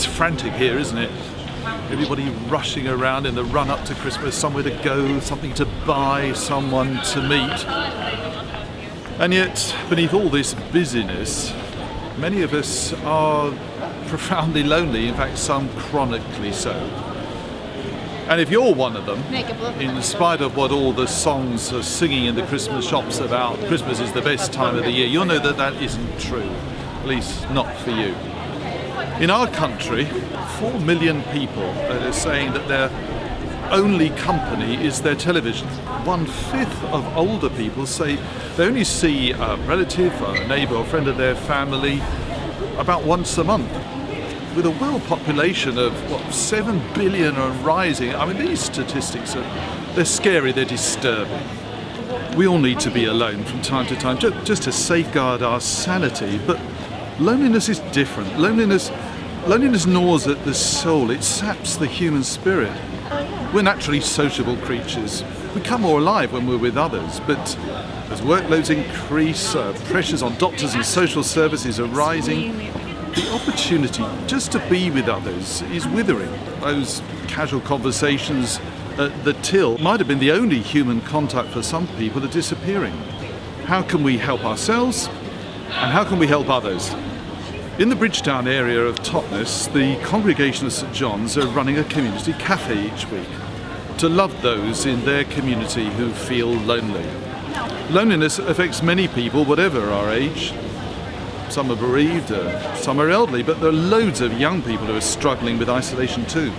It's frantic here, isn't it? Everybody rushing around in the run-up to Christmas, somewhere to go, something to buy, someone to meet. And yet, beneath all this busyness, many of us are profoundly lonely, in fact, some chronically so. And if you're one of them, in spite of what all the songs are singing in the Christmas shops about Christmas is the best time of the year, you'll know that that isn't true, at least not for you. In our country, 4 million people are saying that their only company is their television. 1/5 of older people say they only see a relative, a neighbour or friend of their family about once a month. With a world population of, 7 billion and rising, I mean, these statistics they're scary, they're disturbing. We all need to be alone from time to time, just to safeguard our sanity, but loneliness is different. Loneliness gnaws at the soul, it saps the human spirit. We're naturally sociable creatures. We come more alive when we're with others, but as workloads increase, pressures on doctors and social services are rising, the opportunity just to be with others is withering. Those casual conversations at the till might have been the only human contact for some people are disappearing. How can we help ourselves and how can we help others? In the Bridgetown area of Totnes, the congregation of St John's are running a community cafe each week to love those in their community who feel lonely. Loneliness affects many people, whatever our age. Some are bereaved, some are elderly, but there are loads of young people who are struggling with isolation too.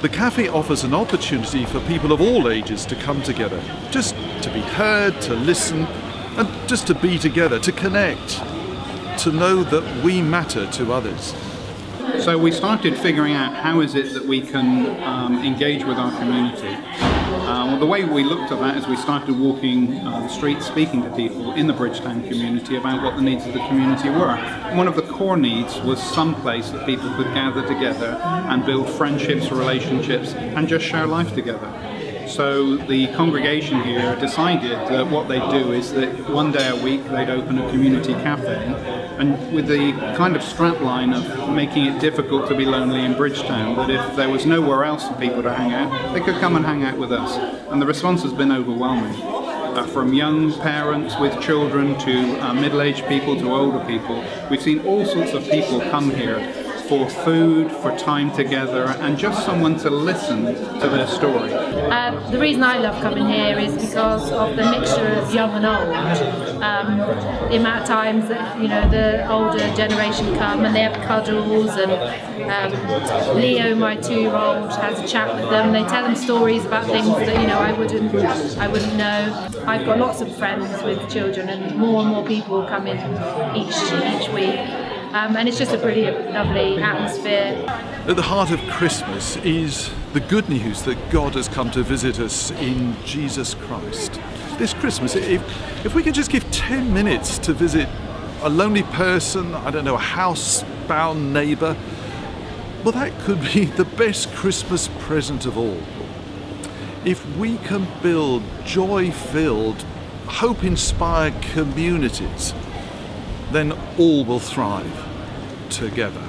The cafe offers an opportunity for people of all ages to come together, just to be heard, to listen, and just to be together, to connect, to know that we matter to others. So we started figuring out how is it that we can engage with our community. Well, the way we looked at that is we started walking the streets, speaking to people in the Bridgetown community about what the needs of the community were. One of the core needs was some place that people could gather together and build friendships, relationships, and just share life together. So the congregation here decided that what they'd do is that one day a week they'd open a community cafe, and with the kind of strapline of making it difficult to be lonely in Bridgetown, that if there was nowhere else for people to hang out, they could come and hang out with us. And the response has been overwhelming. From young parents with children to middle-aged people to older people. We've seen all sorts of people come here for food, for time together, and just someone to listen to their story. The reason I love coming here is because of the mixture of young and old. The amount of times that the older generation come and they have cuddles, and Leo, my 2-year-old, has a chat with them. They tell them stories about things that I wouldn't know. I've got lots of friends with children, and more people come in each week. And it's just a pretty lovely atmosphere. At the heart of Christmas is the good news that God has come to visit us in Jesus Christ. This Christmas, if we could just give 10 minutes to visit a lonely person, I don't know, a housebound neighbour, well, that could be the best Christmas present of all. If we can build joy-filled, hope-inspired communities, then all will thrive together.